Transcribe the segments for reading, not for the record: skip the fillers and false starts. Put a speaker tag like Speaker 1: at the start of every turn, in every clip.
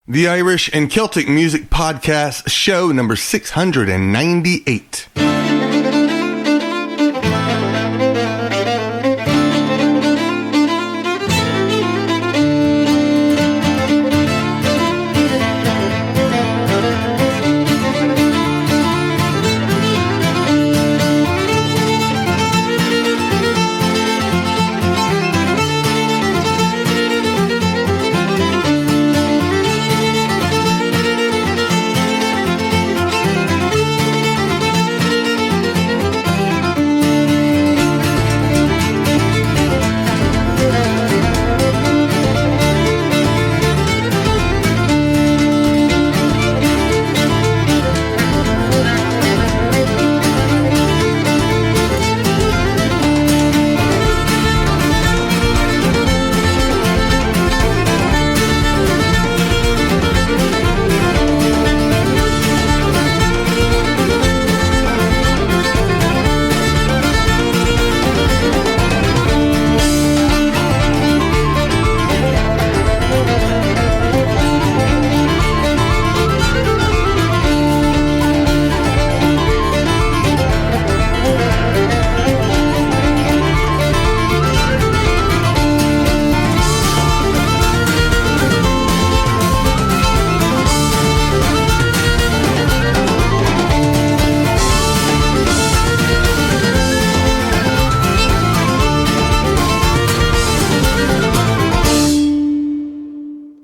Speaker 1: The Irish and Celtic Music Podcast, show number 698.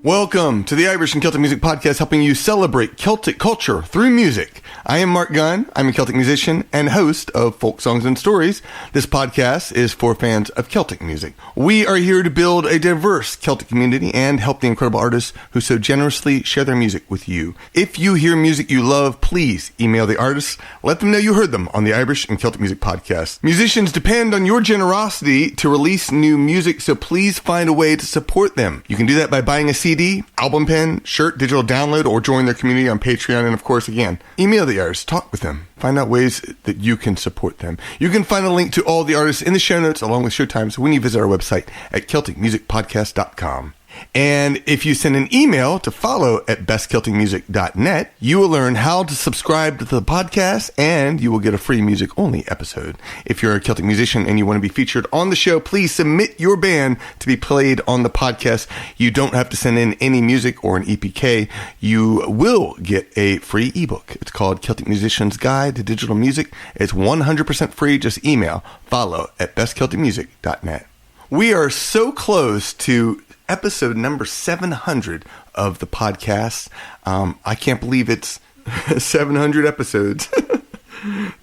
Speaker 1: Welcome to the Irish and Celtic Music Podcast, helping you celebrate Celtic culture through music. I am Mark Gunn. I'm a Celtic musician and host of Folk Songs and Stories. This podcast is for fans of Celtic music. We are here to build a diverse Celtic community and help the incredible artists who so generously share their music with you. If you hear music you love, please email the artists. Let them know you heard them on the Irish and Celtic Music Podcast. Musicians depend on your generosity to release new music, so please find a way to support them. You can do that by buying a CD, album pen, shirt, digital download, or join their community on Patreon. And of course, again, email the artists, talk with them, find out ways that you can support them. You can find a link to all the artists in the show notes along with show times when you visit our website at CelticMusicPodcast.com. And if you send an email to follow@bestcelticmusic.net, you will learn how to subscribe to the podcast and you will get a free music-only episode. If you're a Celtic musician and you want to be featured on the show, please submit your band to be played on the podcast. You don't have to send in any music or an EPK. You will get a free ebook. It's called Celtic Musician's Guide to Digital Music. It's 100% free. Just email follow@bestcelticmusic.net. We are so close to episode number 700 of the podcast. I can't believe it's 700 episodes. It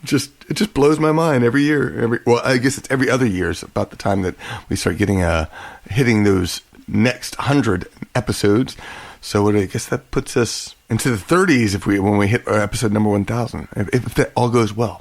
Speaker 1: just blows my mind every year. Well, I guess it's every other year is about the time that we start hitting those next 100 episodes. So I guess that puts us into the 30s when we hit our episode number 1000, if that all goes well.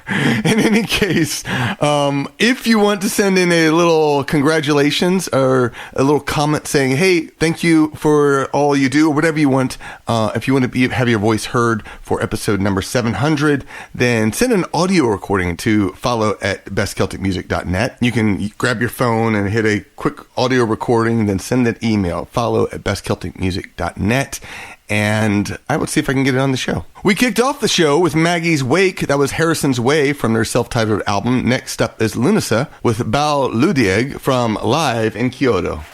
Speaker 1: In any case, if you want to send in a little congratulations or a little comment saying, hey, thank you for all you do, or whatever you want, if you want to have your voice heard for episode number 700, then send an audio recording to follow@bestcelticmusic.net. You can grab your phone and hit a quick audio recording, then send that email, follow@bestcelticmusic.net. And I will see if I can get it on the show. We kicked off the show with Maggie's Wake. That was Harrison's Way from their self-titled album. Next up is Lúnasa with Loudieg from Live in Kyoto.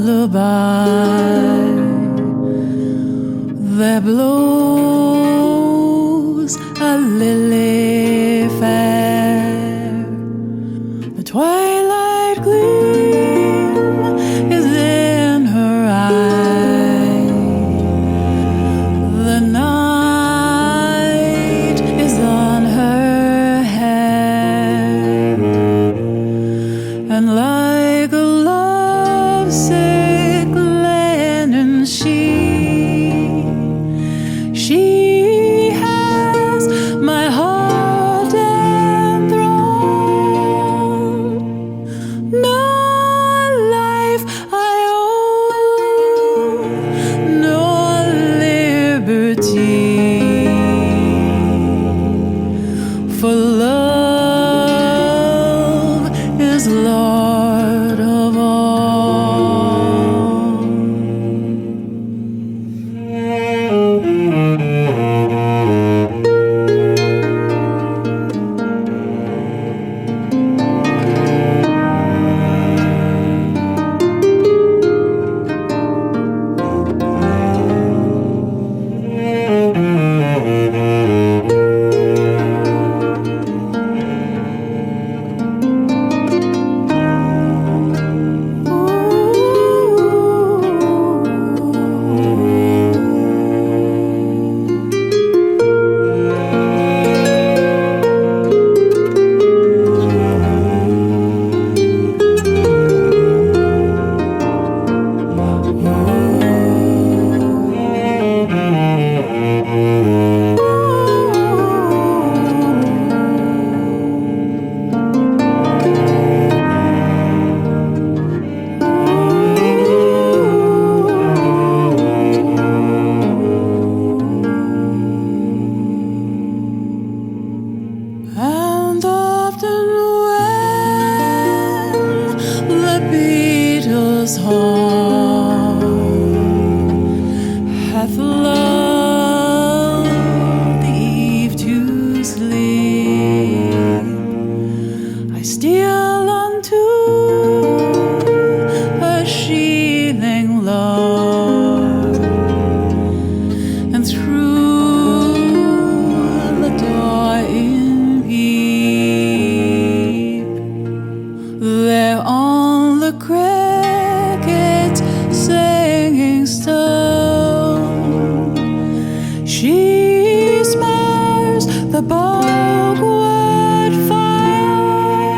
Speaker 2: lullaby there blows a lily fair. The twilight gleam is in her eye. The night is on her hand, and like a lovesick lantern she has my heart enthralled. No life I owe, no liberty, for love is Lord of all. And often when the Beatles' heart hath lulled the eve to sleep, I steal unto her sheathing love, and through the door in peep. There on the cricket singing stone, she smears the bogwood fire,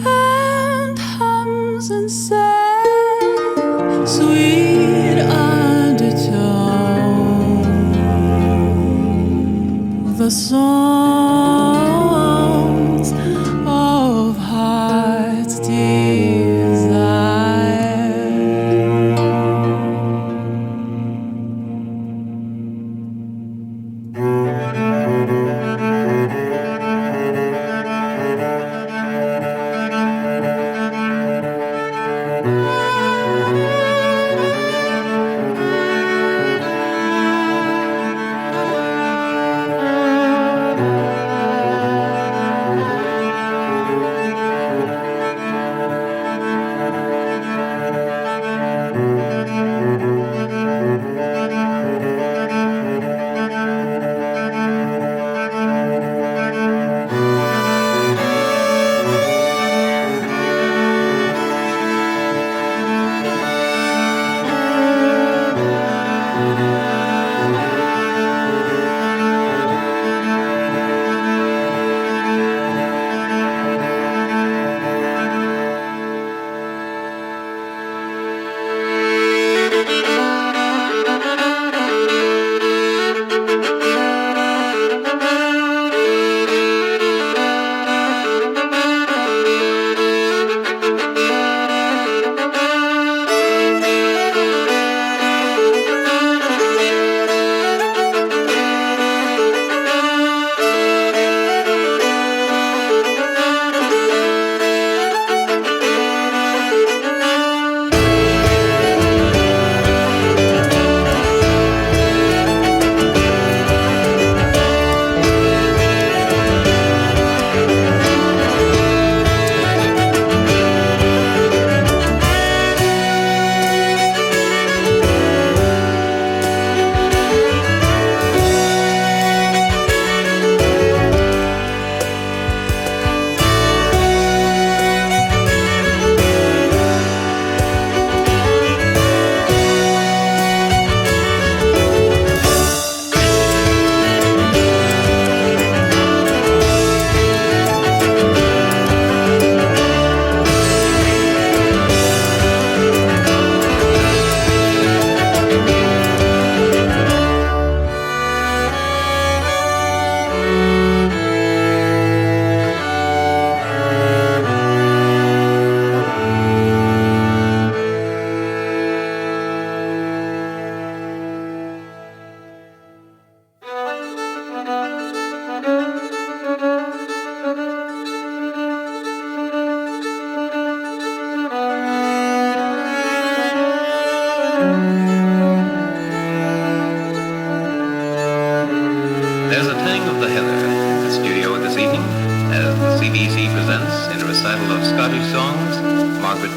Speaker 2: and hums in sad, sweet undertone the songs of heart's desire.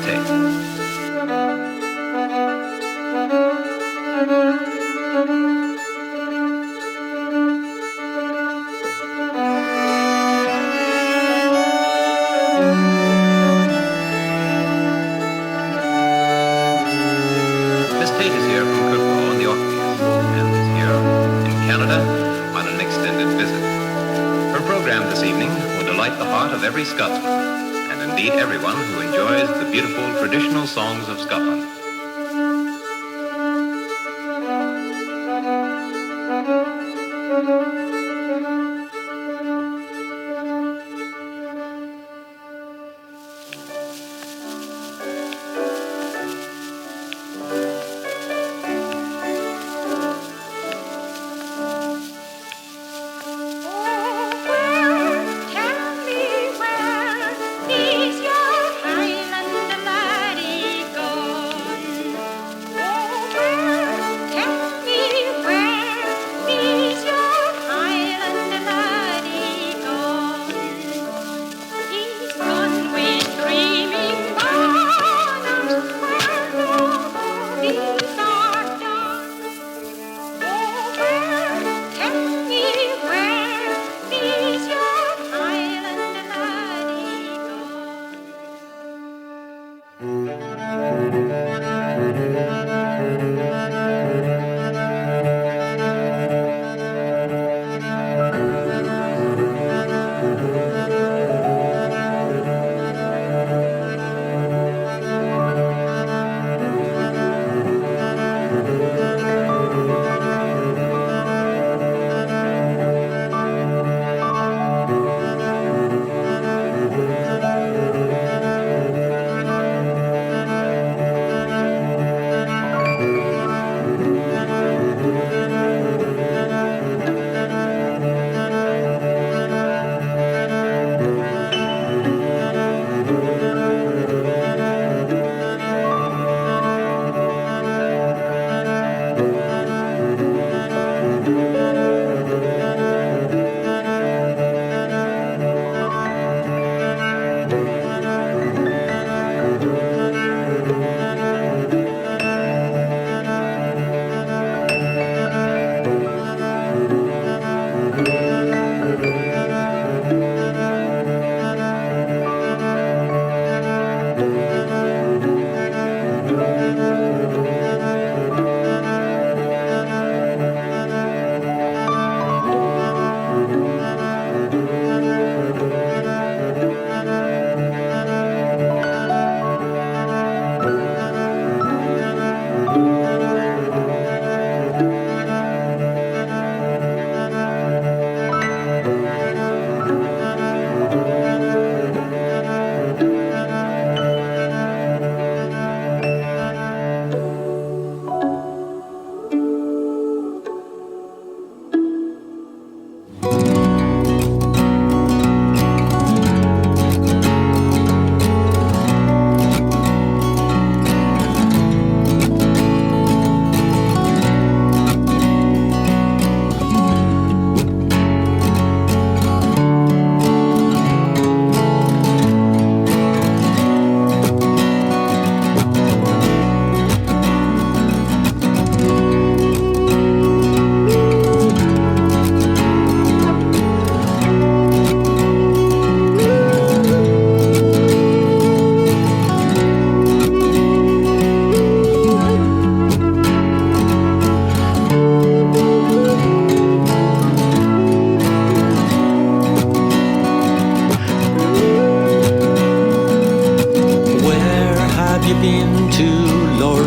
Speaker 3: tale. Miss Tate is here from Kyoto on the Orkneys, and is here in Canada on an extended visit. Her program this evening will delight the heart of every Scotsman, and indeed everyone who enjoys the beautiful traditional songs of Scotland.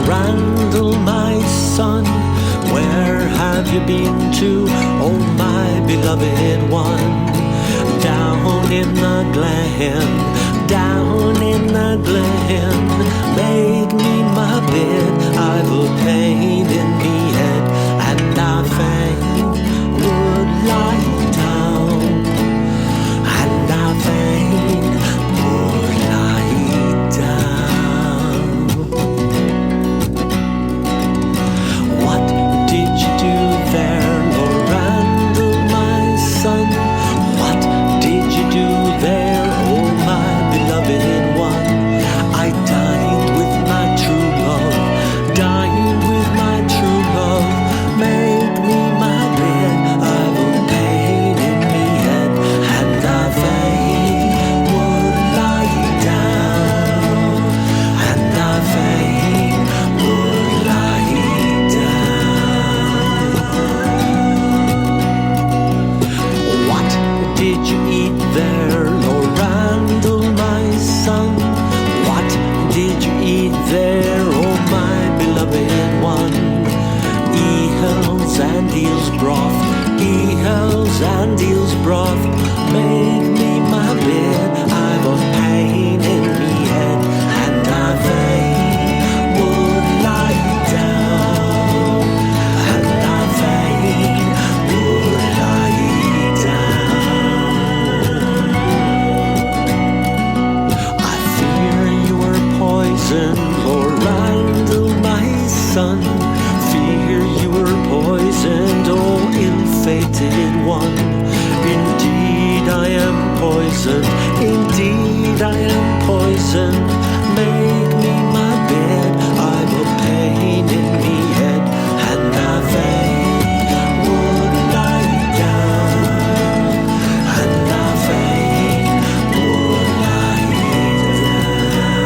Speaker 4: Randall, my son, where have you been to, oh my beloved one? Down in the glen, down in the glen, make me my bed, I will paint in me head, and I fain would lie down, and I fain would lie down. What did you do there, Lord Randall, my son? What did you do there, oh my beloved one? I died eels broth, eels and eels broth. Make me my bed, I've a pain in me head, and I fain would lie down, and I fain would lie down. I fear you are poison, Lord Randall, my son. Fear you were poisoned, oh ill-fated one. Indeed I am poisoned, indeed I am poisoned. Make me my bed, I've a pain in me head, and I fain would lie down, and I fain would lie down.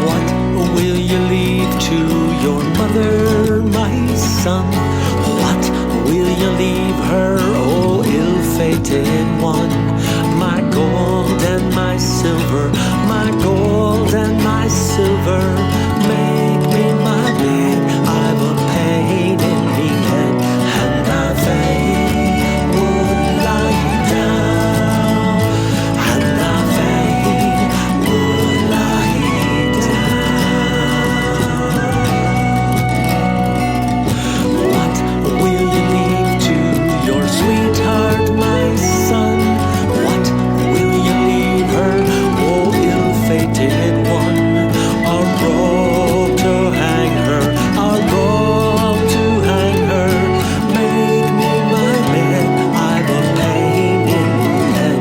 Speaker 4: What will you leave to your mother, my son? What will you leave her, oh ill-fated one? My gold and my silver, my gold and my silver. Make me my bed, I've a pain in me head, and I fain would lie down, and I fain would lie down. What will you leave to your sweetheart, my son? What will you leave her, oh ill-fated one? A rope to hang her, a rope to hang her. Make me my bed, I've a pain in me head,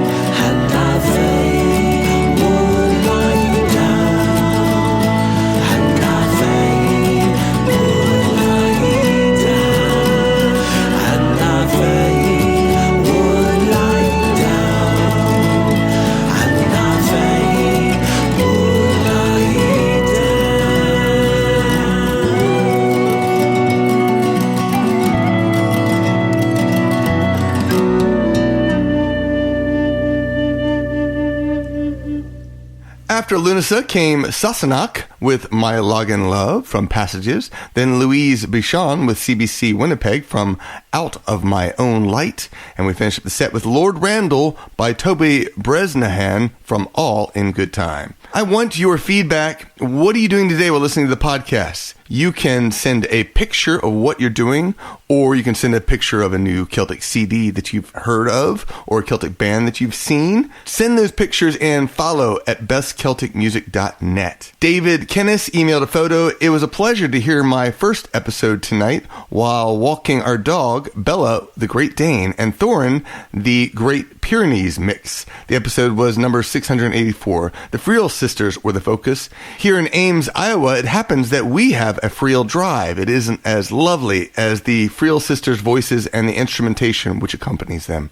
Speaker 4: and I fain would lie down, and I fain would lie down, and I fain would lie down, and I fain would lie
Speaker 1: After Lúnasa came Sassenach with My Lagan Love from Passages, then Louise Bichan with CBC Winnipeg from Out of My Own Light, and we finished up the set with Lord Randall by Toby Bresnahan from All in Good Time. I want your feedback. What are you doing today while listening to the podcast? You can send a picture of what you're doing, or you can send a picture of a new Celtic CD that you've heard of, or a Celtic band that you've seen. Send those pictures and follow at bestcelticmusic.net. David Kennis emailed a photo. It was a pleasure to hear my first episode tonight while walking our dog, Bella, the Great Dane, and Thorin, the Great Pyrenees mix. The episode was number 684. The Friel sisters were the focus. Here in Ames, Iowa, it happens that we have a Friel drive. It isn't as lovely as the Friel sisters' voices and the instrumentation which accompanies them.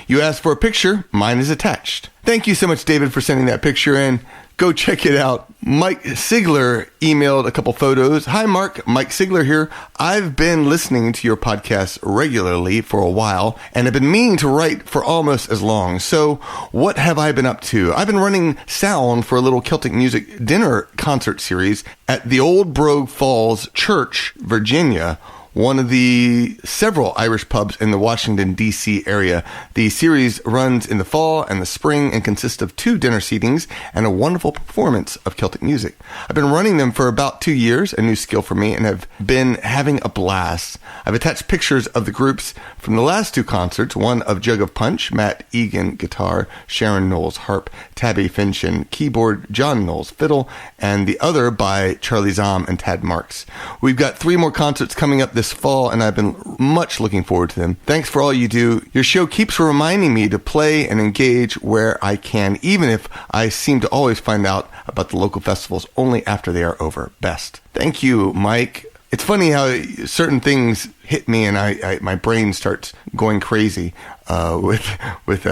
Speaker 1: You asked for a picture. Mine is attached. Thank you so much, David, for sending that picture in. Go check it out. Mike Sigler emailed a couple photos. Hi, Mark. Mike Sigler here. I've been listening to your podcast regularly for a while, and I've been meaning to write for almost as long. So what have I been up to? I've been running sound for a little Celtic music dinner concert series at the Old Brogue Falls Church, Virginia, one of the several Irish pubs in the Washington, D.C. area. The series runs in the fall and the spring and consists of 2 dinner seatings and a wonderful performance of Celtic music. I've been running them for about 2 years, a new skill for me, and have been having a blast. I've attached pictures of the groups from the last 2 concerts, one of Jug of Punch, Matt Egan guitar, Sharon Knowles harp, Tabby Finchin keyboard, John Knowles fiddle, and the other by Charlie Zom and Tad Marks. We've got 3 more concerts coming up this fall, and I've been much looking forward to them. Thanks for all you do. Your show keeps reminding me to play and engage where I can, even if I seem to always find out about the local festivals only after they are over. Best. Thank you, Mike. It's funny how certain things hit me and my brain starts going crazy with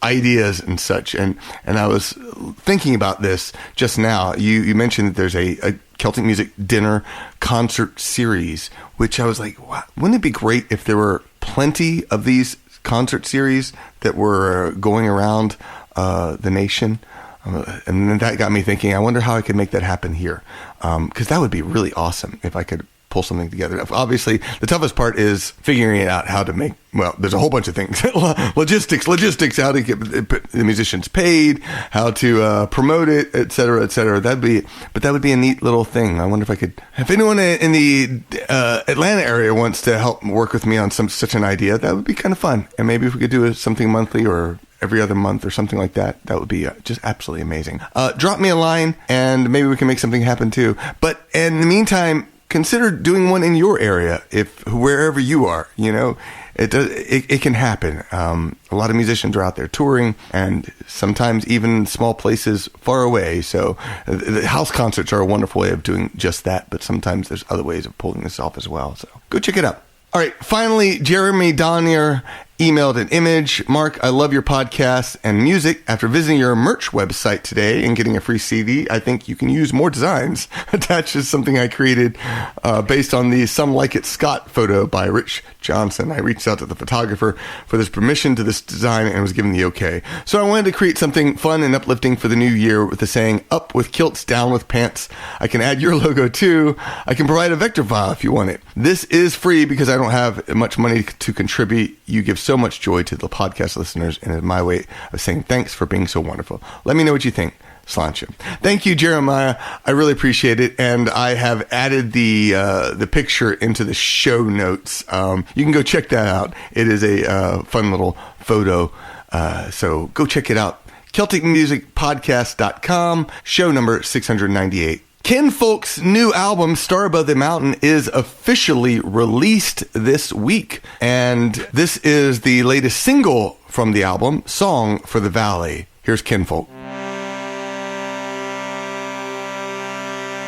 Speaker 1: ideas and such. And I was thinking about this just now. You mentioned that there's a Celtic music dinner concert series, which I was like, wow, wouldn't it be great if there were plenty of these concert series that were going around the nation? And then that got me thinking, I wonder how I could make that happen here. Because that would be really awesome if I could pull something together. Obviously, the toughest part is figuring out how to make, well, there's a whole bunch of things. logistics, how to get the musicians paid, how to promote it, et cetera, et cetera. That would be a neat little thing. I wonder if anyone in the Atlanta area wants to help work with me on such an idea, that would be kind of fun. And maybe if we could do something monthly or every other month or something like that, that would be just absolutely amazing. Drop me a line and maybe we can make something happen too. But in the meantime, consider doing one in your area, wherever you are, it can happen. A lot of musicians are out there touring, and sometimes even small places far away. So the house concerts are a wonderful way of doing just that, but sometimes there's other ways of pulling this off as well. So go check it out. All right, finally, Jeremy Donnier emailed an image. Mark, I love your podcast and music. After visiting your merch website today and getting a free CD, I think you can use more designs. Attached is something I created based on the Some Like It Scott photo by Rich Johnson. I reached out to the photographer for this permission to this design and was given the okay. So I wanted to create something fun and uplifting for the new year with the saying, up with kilts, down with pants. I can add your logo too. I can provide a vector file if you want it. This is free because I don't have much money to contribute. You give so much joy to the podcast listeners, and it's my way of saying thanks for being so wonderful. Let me know what you think. Sláinte. Thank you, Jeremiah. I really appreciate it, and I have added the picture into the show notes. You can go check that out. It is a fun little photo, so go check it out. CelticMusicPodcast.com, show number 698. Kinnfolk's new album, Star Above the Mountain, is officially released this week. And this is the latest single from the album, Song for the Valley. Here's Kinnfolk.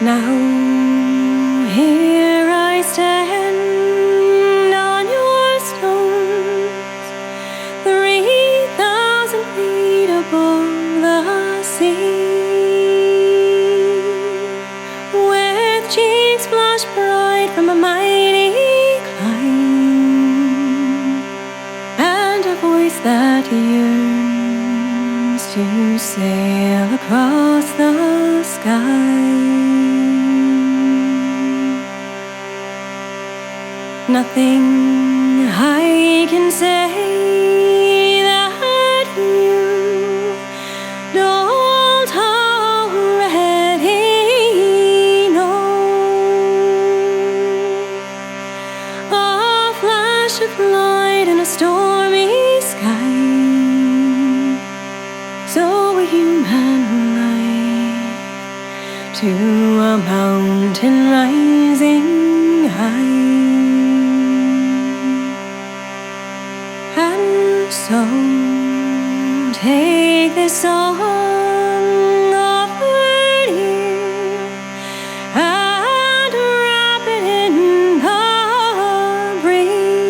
Speaker 5: Now here I stand on your stones, 3,000 feet above the sea. Cheeks flush bright from a mighty climb, and a voice that yearns to sail across the sky. Nothing I can say that you don't already. Of light in a stormy sky, so a human life to a mountain rising high. And so take this song offered you and wrap it in the breeze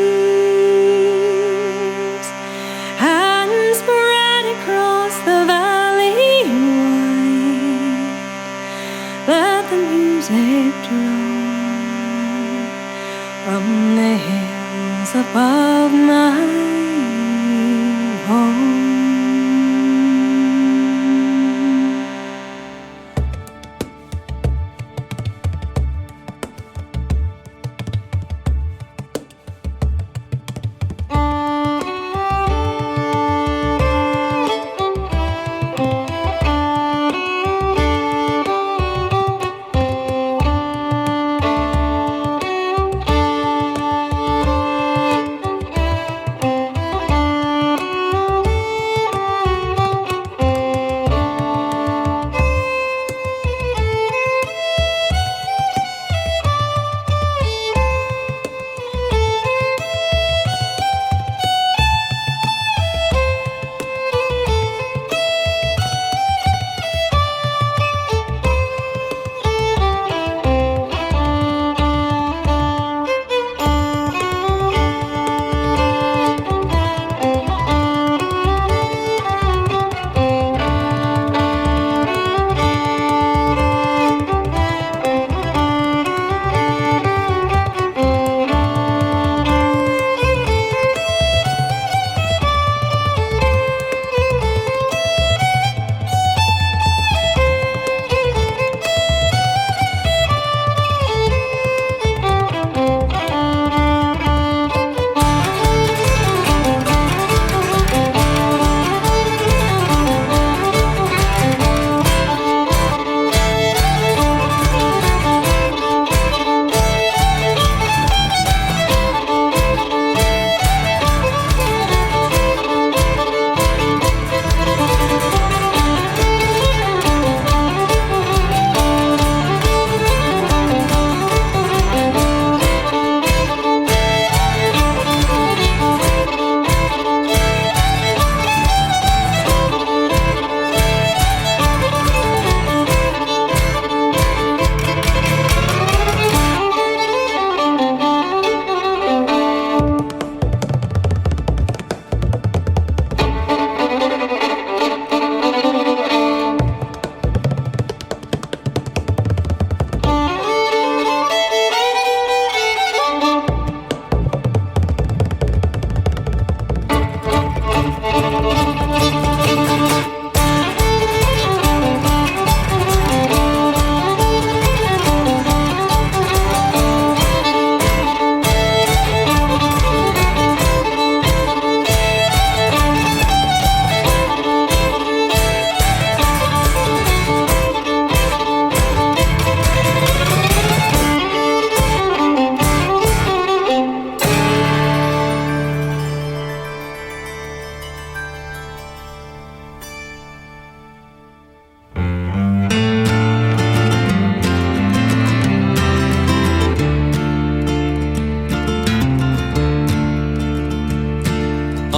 Speaker 5: and spread across the valley wide. Let the music drone from the hills above my home.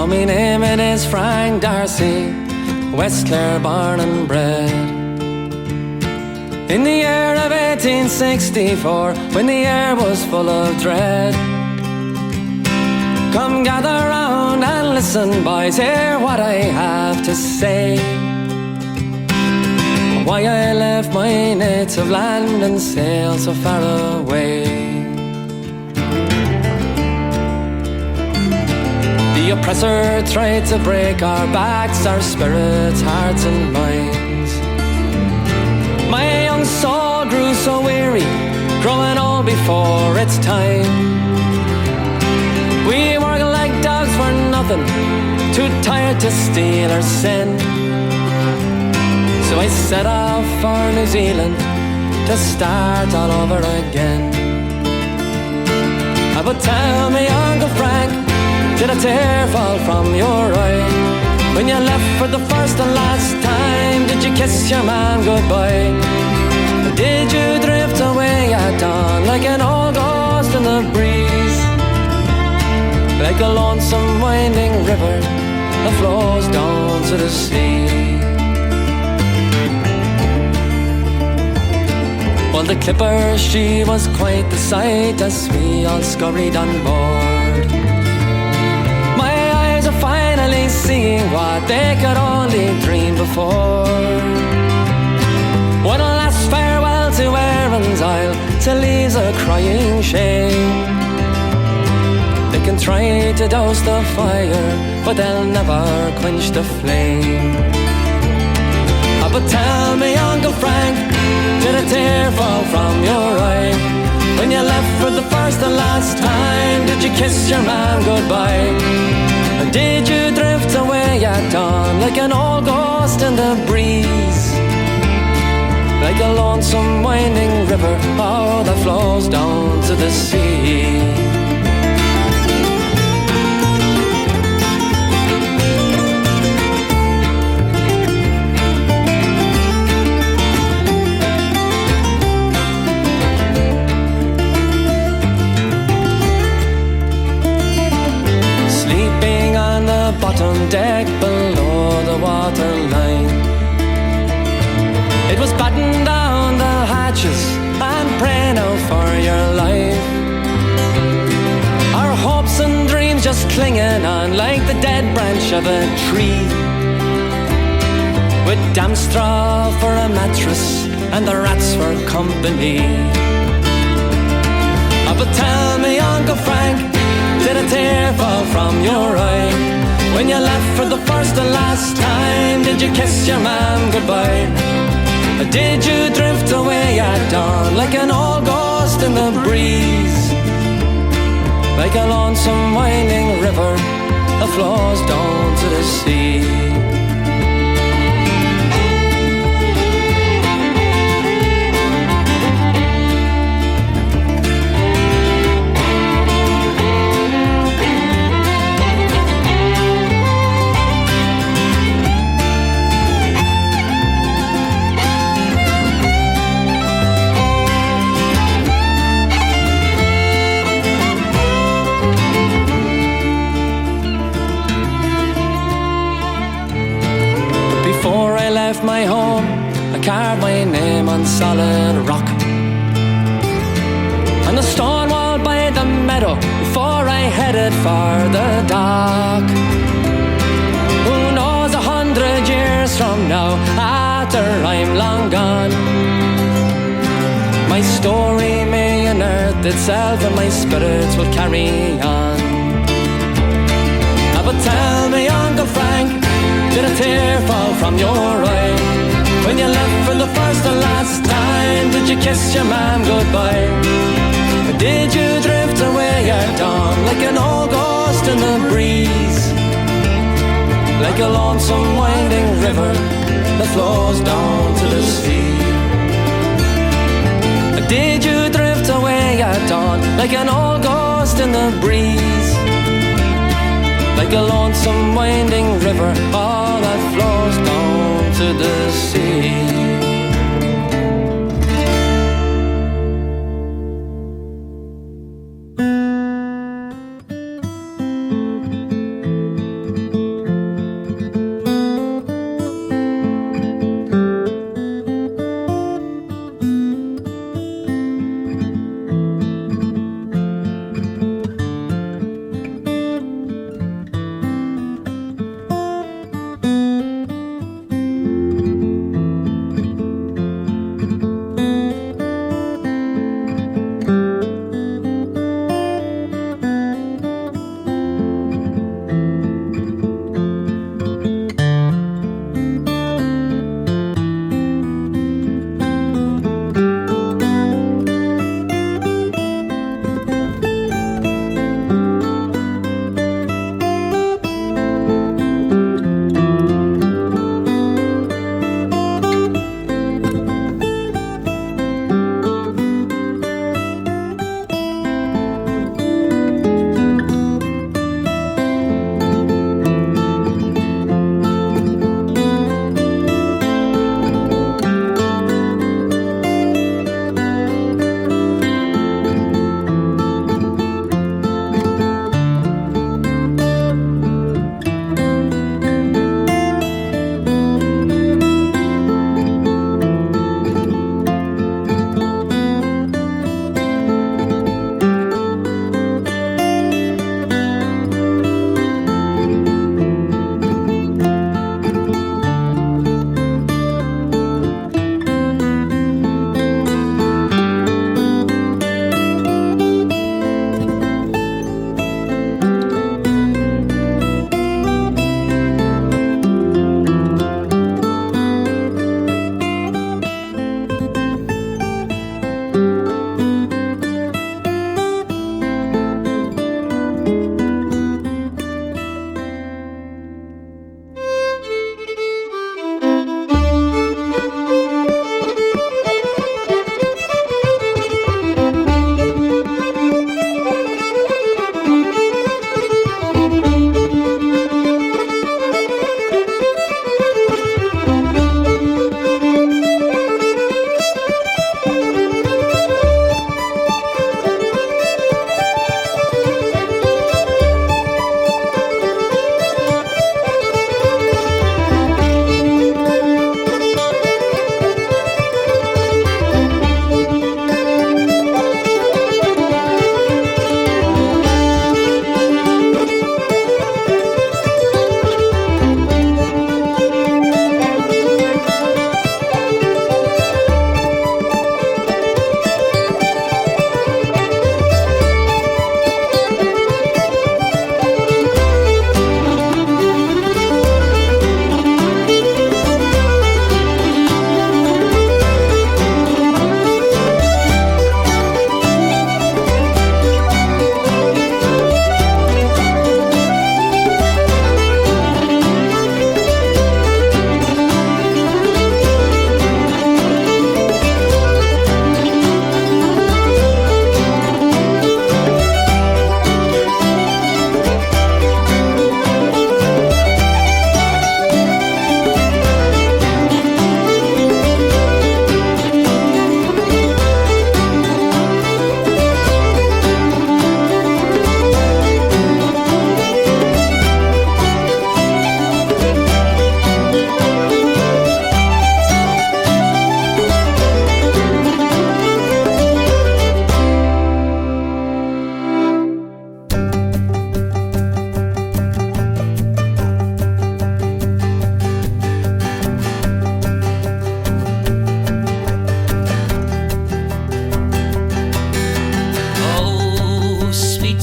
Speaker 6: Now my name it is Frank Darcy, West Clare born and bred. In the year of 1864, when the air was full of dread. Come gather round and listen, boys, hear what I have to say. Why I left my native land and sailed so far away. The oppressor tried to break our backs, our spirits, hearts and minds. My young soul grew so weary, growing old before its time. We worked like dogs for nothing, too tired to steal or sin. So I set off for New Zealand to start all over again. But tell me, Uncle Frank, did a tear fall from your eye? When you left for the first and last time, did you kiss your man goodbye? Did you drift away at dawn like an old ghost in the breeze? Like a lonesome winding river that flows down to the sea. Well, the clipper, she was quite the sight as we all scurried on board. My eyes are finally seeing what they could only dream before. One last farewell to Erin's Isle, to leaves a crying shame. They can try to douse the fire, but they'll never quench the flame. But tell me, Uncle Frank, did a tear fall from your eye? When you left for the first and last time, did you kiss your man goodbye? And did you drift away at dawn like an old ghost in the breeze? Like a lonesome winding river, oh, that flows down to the sea. Bottom deck below the waterline, it was batten down the hatches and praying out for your life. Our hopes and dreams just clinging on like the dead branch of a tree, with damp straw for a mattress and the rats for company. But tell me, Uncle Frank, did a tear fall from your eye? When you left for the first and last time, did you kiss your man goodbye? Did you drift away at dawn like an old ghost in the breeze? Like a lonesome winding river that flows down to the sea. Before I left my home, I carved my name on solid rock on the stone wall by the meadow before I headed for the dock. Who knows 100 years from now, after I'm long gone, my story may unearth itself and my spirits will carry on. But tell me, Uncle Frank, did a tear fall from your eye? When you left for the first and last time, did you kiss your man goodbye? Did you drift away at dawn like an old ghost in the breeze? Like a lonesome winding river that flows down to the sea. Did you drift away at dawn like an old ghost in the breeze? Like a lonesome winding river, all that flows down to the sea.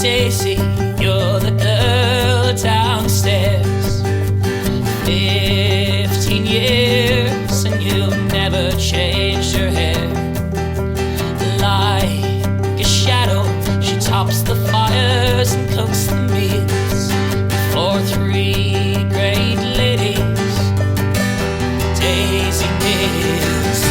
Speaker 2: Daisy, you're the girl downstairs. 15 years and you've never changed your hair. Like a shadow, she tops the fires and cooks the meals for 3 great ladies. Daisy Mills.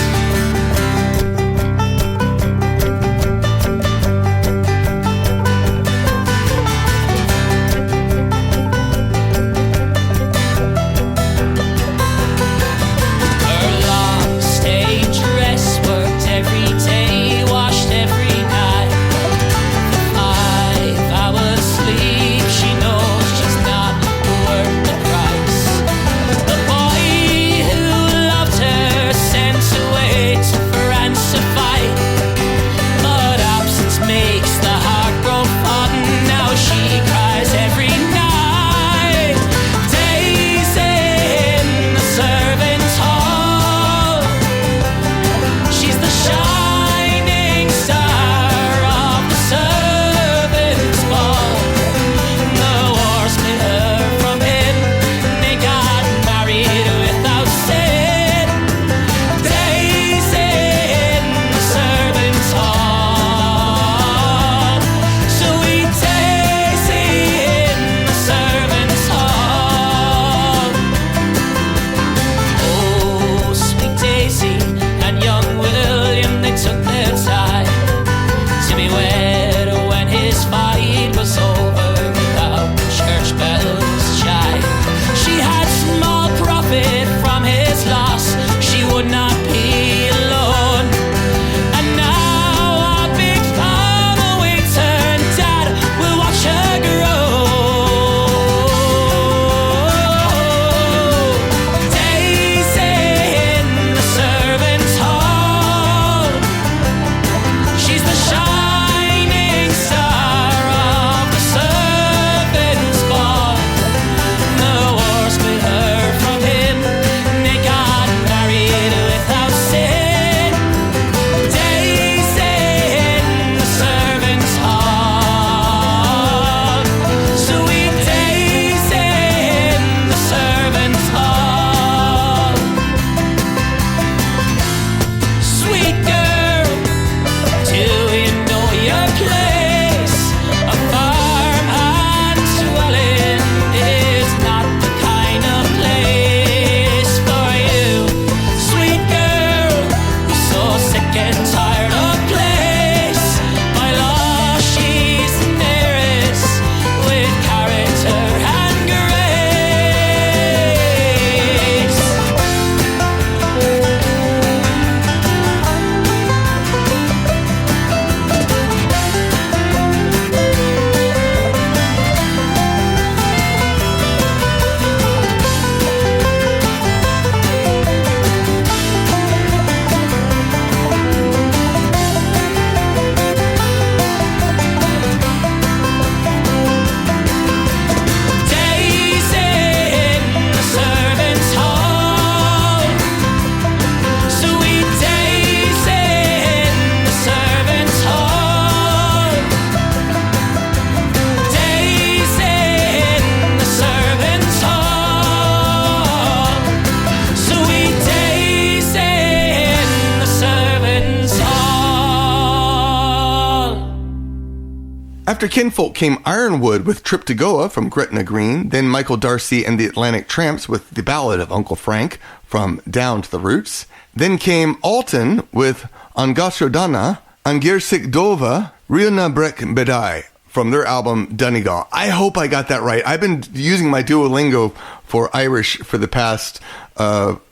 Speaker 1: After Kinnfolk came Ironwood with Trip to Goa from Gretna Green, then Michael Darcy and the Atlantic Tramps with the Ballad of Uncle Frank from Down to the Roots. Then came Altan with Dána and Ghirseach Dholba, mBreac Bedai from their album Donegal. I hope I got that right. I've been using my Duolingo for Irish for the past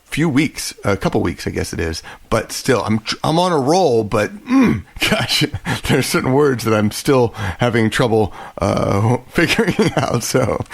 Speaker 1: few weeks, a couple weeks, I guess it is. But still, I'm on a roll. But gosh, there's certain words that I'm still having trouble figuring out. So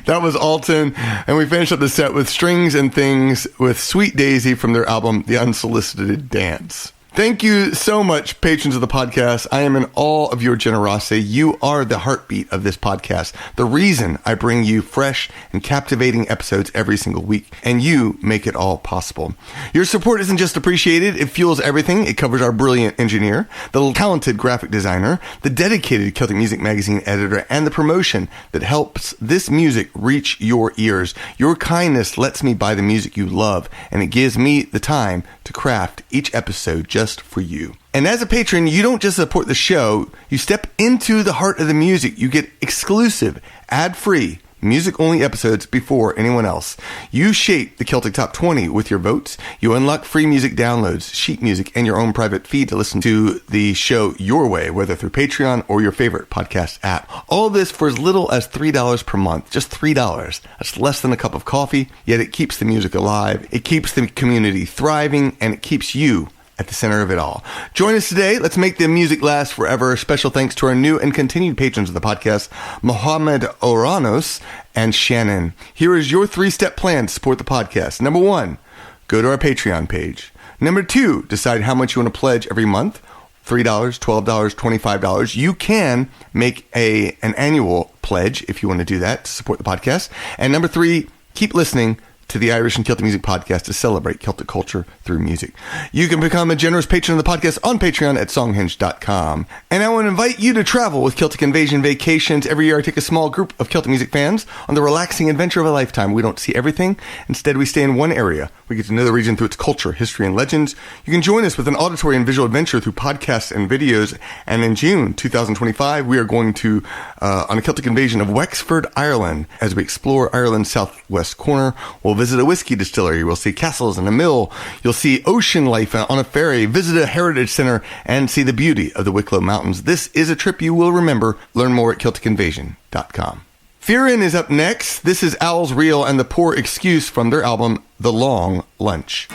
Speaker 1: that was Altan, and we finished up the set with Strings and Things with Sweet Daisy from their album The Unsolicited Dance. Thank you so much, patrons of the podcast. I am in awe of your generosity. You are the heartbeat of this podcast, the reason I bring you fresh and captivating episodes every single week, and you make it all possible. Your support isn't just appreciated, it fuels everything. It covers our brilliant engineer, the talented graphic designer, the dedicated Celtic Music Magazine editor, and the promotion that helps this music reach your ears. Your kindness lets me buy the music you love, and it gives me the time to craft each episode just for you. And as a patron, you don't just support the show, you step into the heart of the music. You get exclusive, ad-free, music-only episodes before anyone else. You shape the Celtic Top 20 with your votes. You unlock free music downloads, sheet music, and your own private feed to listen to the show your way, whether through Patreon or your favorite podcast app. All this for as little as $3 per month. Just $3. That's less than a cup of coffee, yet it keeps the music alive, it keeps the community thriving, and it keeps you at the center of it all. Join us today. Let's make the music last forever. Special thanks to our new and continued patrons of the podcast, Mohammed Oranos and Shannon. Here is your 3-step plan to support the podcast. Number 1, go to our Patreon page. Number 2, decide how much you want to pledge every month. $3, $12, $25. You can make an annual pledge if you want to do that to support the podcast. And number 3, keep listening to the Irish and Celtic Music Podcast to celebrate Celtic culture through music. You can become a generous patron of the podcast on Patreon at songhenge.com. And I want to invite you to travel with Celtic Invasion Vacations. Every year I take a small group of Celtic music fans on the relaxing adventure of a lifetime. We don't see everything. Instead, we stay in one area. We get to know the region through its culture, history, and legends. You can join us with an auditory and visual adventure through podcasts and videos. And in June 2025, we are going to on a Celtic invasion of Wexford, Ireland, as we explore Ireland's southwest corner. We'll visit a whiskey distillery. We'll see castles and a mill. You'll see ocean life on a ferry, visit a heritage center, and see the beauty of the Wicklow Mountains. This is a trip you will remember. Learn more at CelticInvasion.com. Firinn is up next. This is Owl's Reel and the Poor Excuse from their album, The Long Lunch.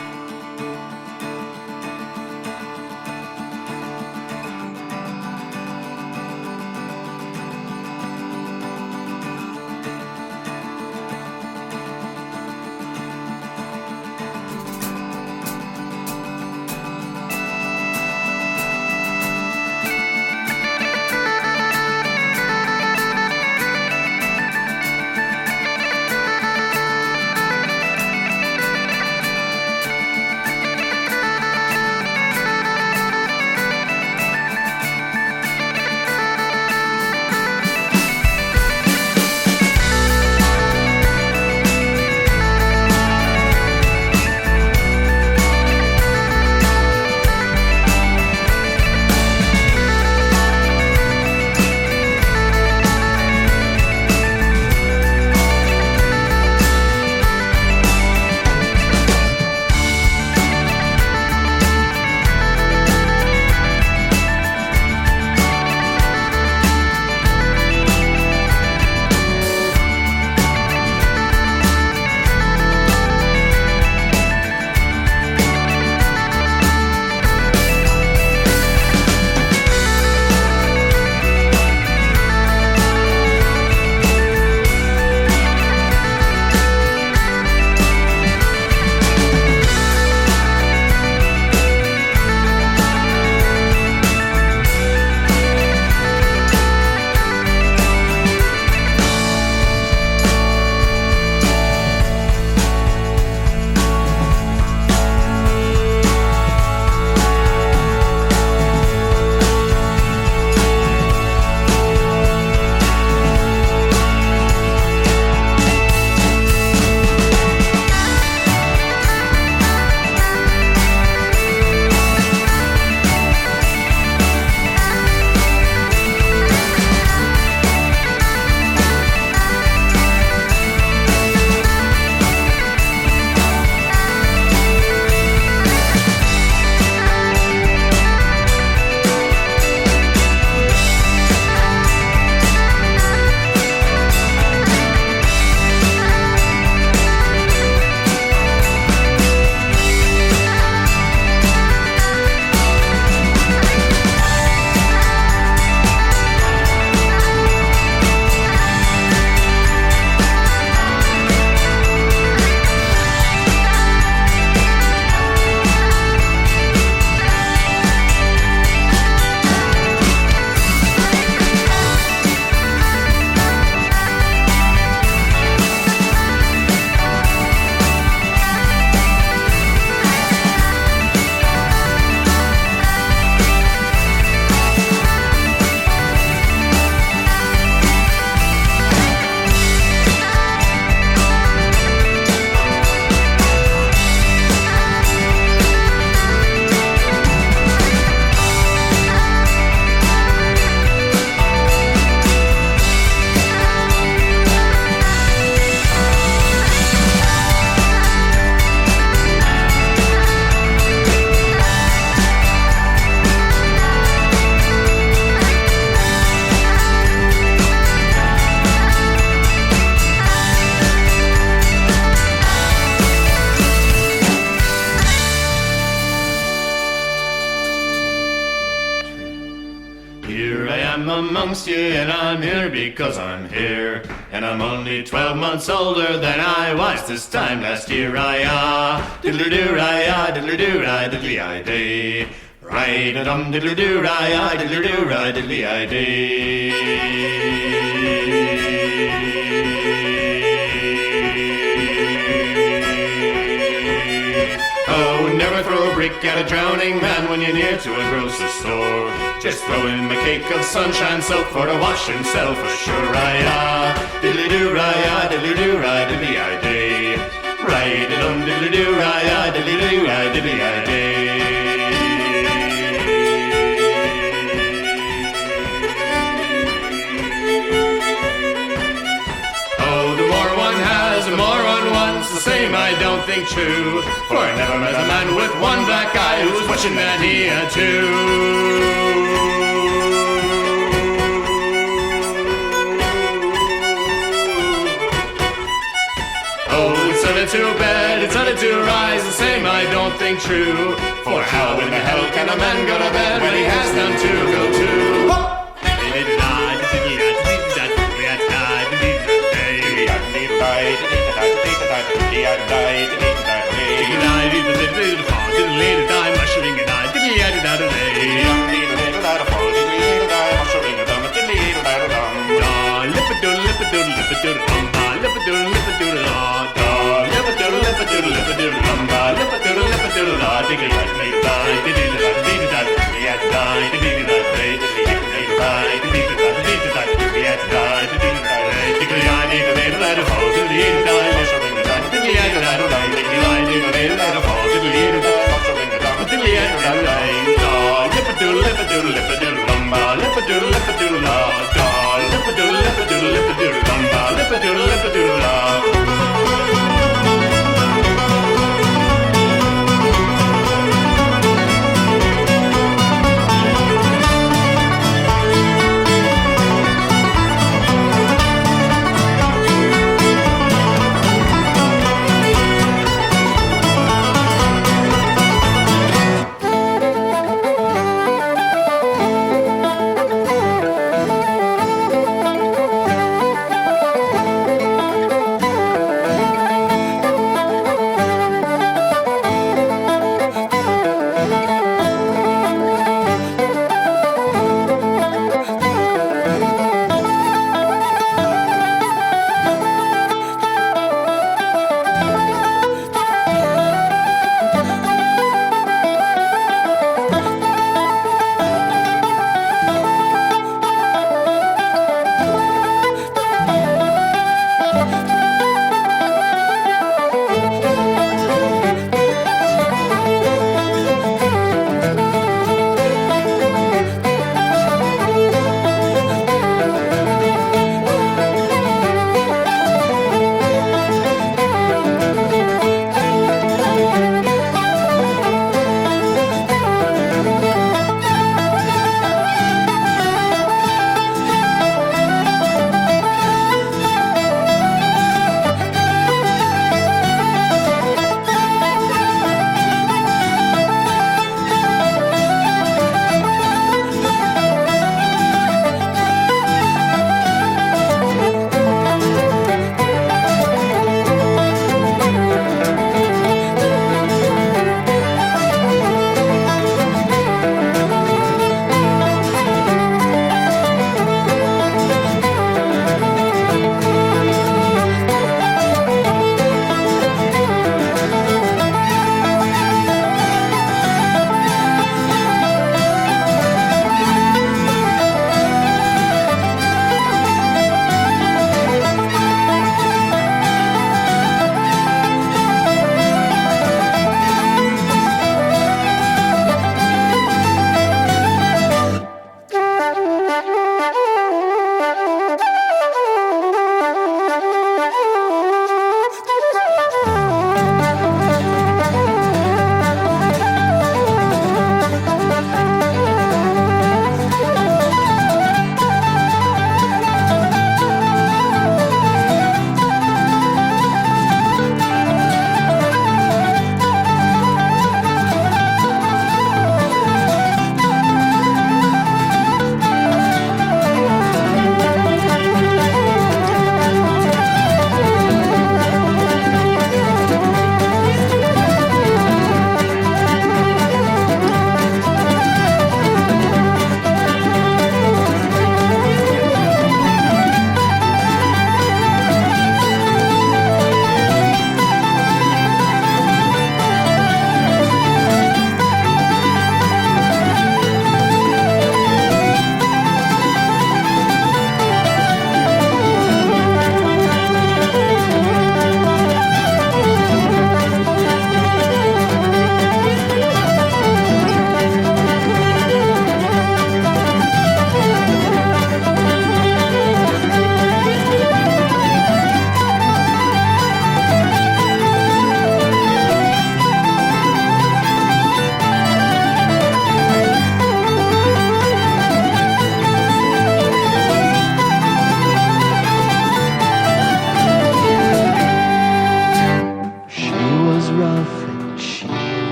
Speaker 7: am amongst you, and I'm here because I'm here. And I'm only 12 months older than I was this time last year. Diddle-doo-ri-ah, diddle-doo-ri, diddly-I-day. Right-a-dum, diddle-doo-ri-ah, diddle-doo-ri, diddly-I-day. Oh, never throw a brick at a drowning man when you're near to a grocer's store. Just throw in a cake of sunshine soap for to wash himself ashore. Right-ah, diddly-doo-ri-ah, diddly-doo-ri, diddly-I-day. Right-a-dum, diddly-doo-ri-ah, diddly-doo-ri, diddly-I-day. The more one wants, the same I don't think true. For I never met a man with one black eye who was wishing that he had two. Oh, it's only to bed, it's only to rise, the same I don't think true. For how in the hell can a man go to bed when he has none to go to?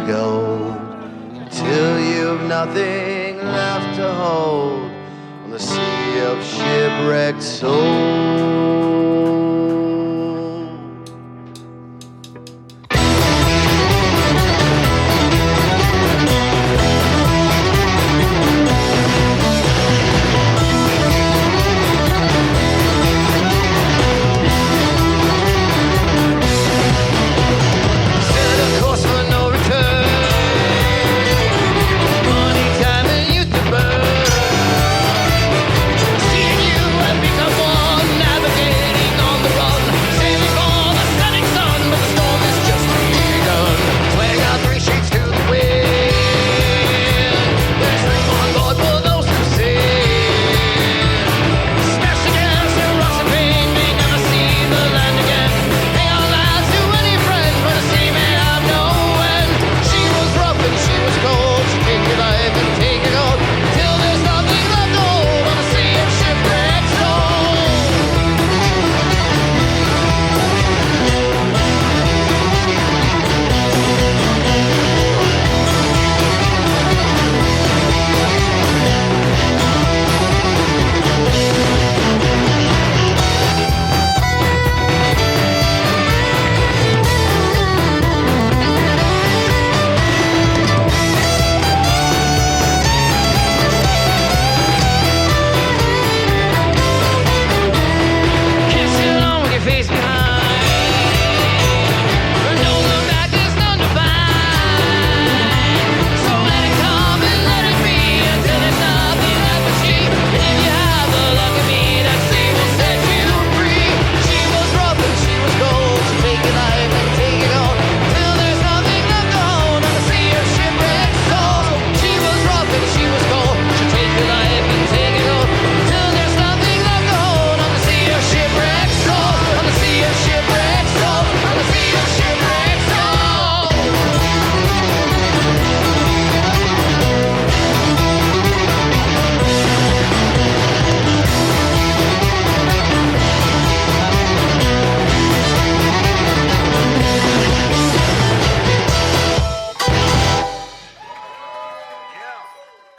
Speaker 8: gold, till you've nothing left to hold on the sea of shipwrecked souls.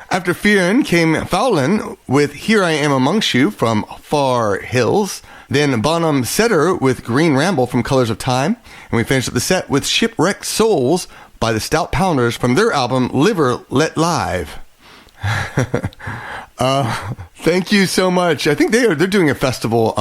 Speaker 1: After Firinn came Faoileán with Here I Am Amongst You from Far Hills. Then Bonhomme Setter with Green Ramble from Colors of Time. And we finished up the set with Shipwrecked Souls by the Stout Pounders from their album Live Let Live. Thank you so much. I think they're doing a festival.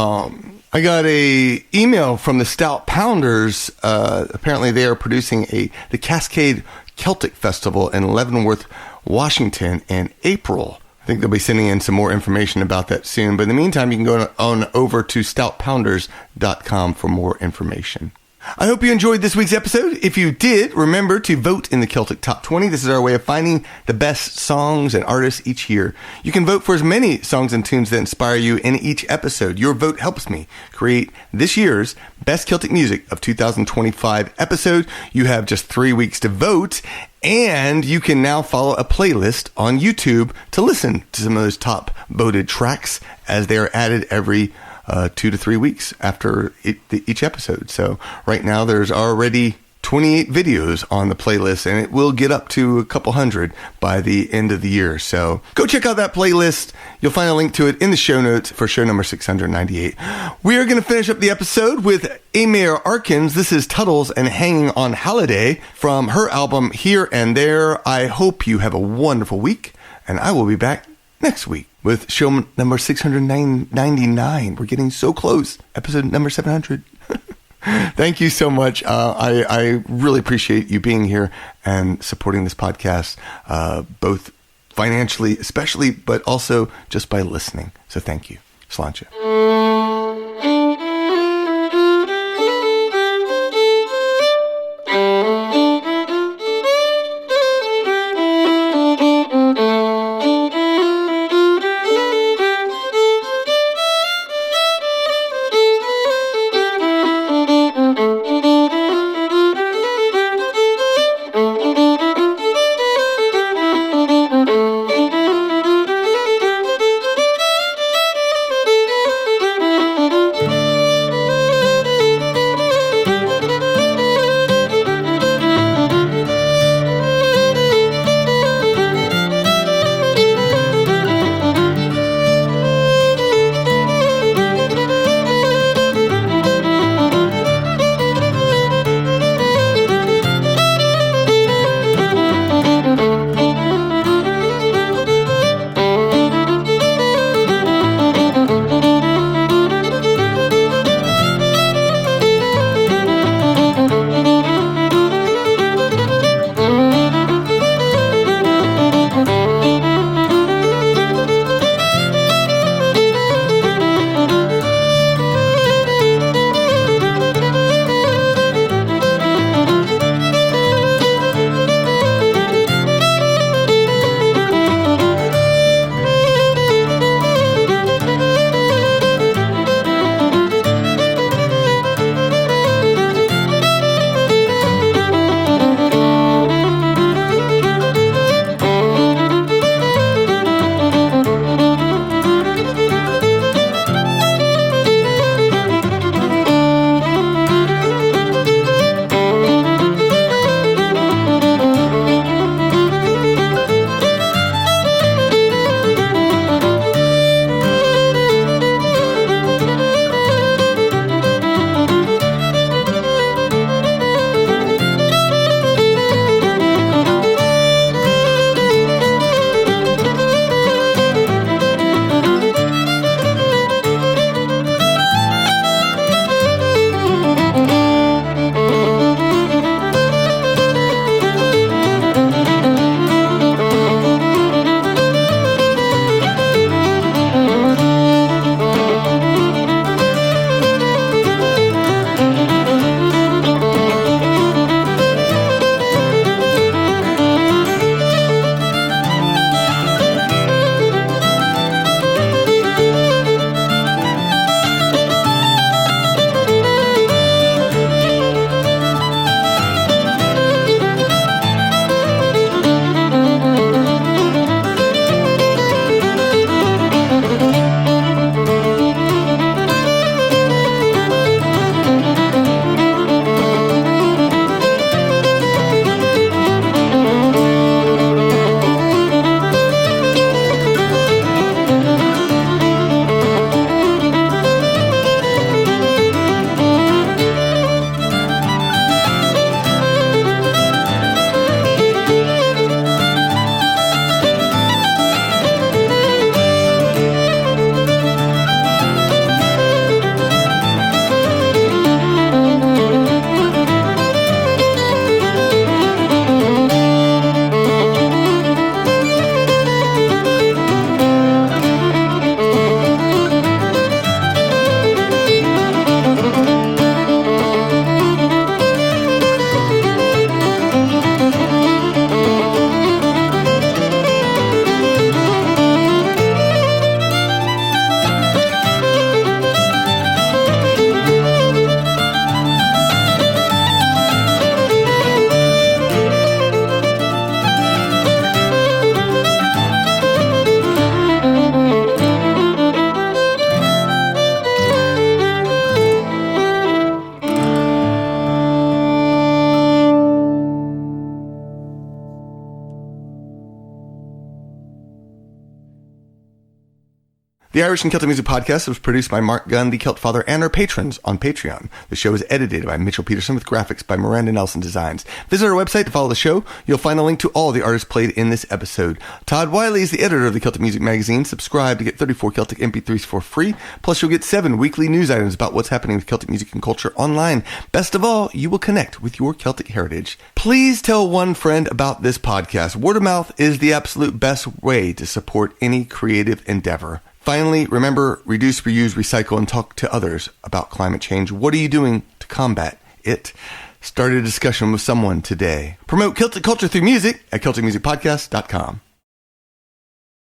Speaker 1: I got a email from the Stout Pounders. Apparently they are producing the Cascade Celtic Festival in Leavenworth, Washington in April. I think they'll be sending in some more information about that soon. But in the meantime, you can go on over to stoutpounders.com for more information. I hope you enjoyed this week's episode. If you did, remember to vote in the Celtic Top 20. This is our way of finding the best songs and artists each year. You can vote for as many songs and tunes that inspire you in each episode. Your vote helps me create this year's Best Celtic Music of 2025 episode. You have just 3 weeks to vote, and you can now follow a playlist on YouTube to listen to some of those top voted tracks as they are added every 2 to 3 weeks after each episode. So right now there's already 28 videos on the playlist, and it will get up to a couple hundred by the end of the year. So go check out that playlist. You'll find a link to it in the show notes for show number 698. We are going to finish up the episode with Eimear Arkins. This is Tuddles and Hanging on Holiday from her album Here and There. I hope you have a wonderful week, and I will be back next week with show number 699. We're getting so close. Episode number 700. Thank you so much. I really appreciate you being here and supporting this podcast, both financially, especially, but also just by listening. So thank you. Sláinte. The Irish and Celtic Music Podcast was produced by Mark Gunn, the Celt Father, and our patrons on Patreon. The show is edited by Mitchell Peterson with graphics by Miranda Nelson Designs. Visit our website to follow the show. You'll find a link to all the artists played in this episode. Todd Wiley is the editor of the Celtic Music Magazine. Subscribe to get 34 Celtic MP3s for free. Plus, you'll get 7 weekly news items about what's happening with Celtic music and culture online. Best of all, you will connect with your Celtic heritage. Please tell one friend about this podcast. Word of mouth is the absolute best way to support any creative endeavor. Finally, remember, reduce, reuse, recycle, and talk to others about climate change. What are you doing to combat it? Start a discussion with someone today. Promote Celtic culture through music at CelticMusicPodcast.com.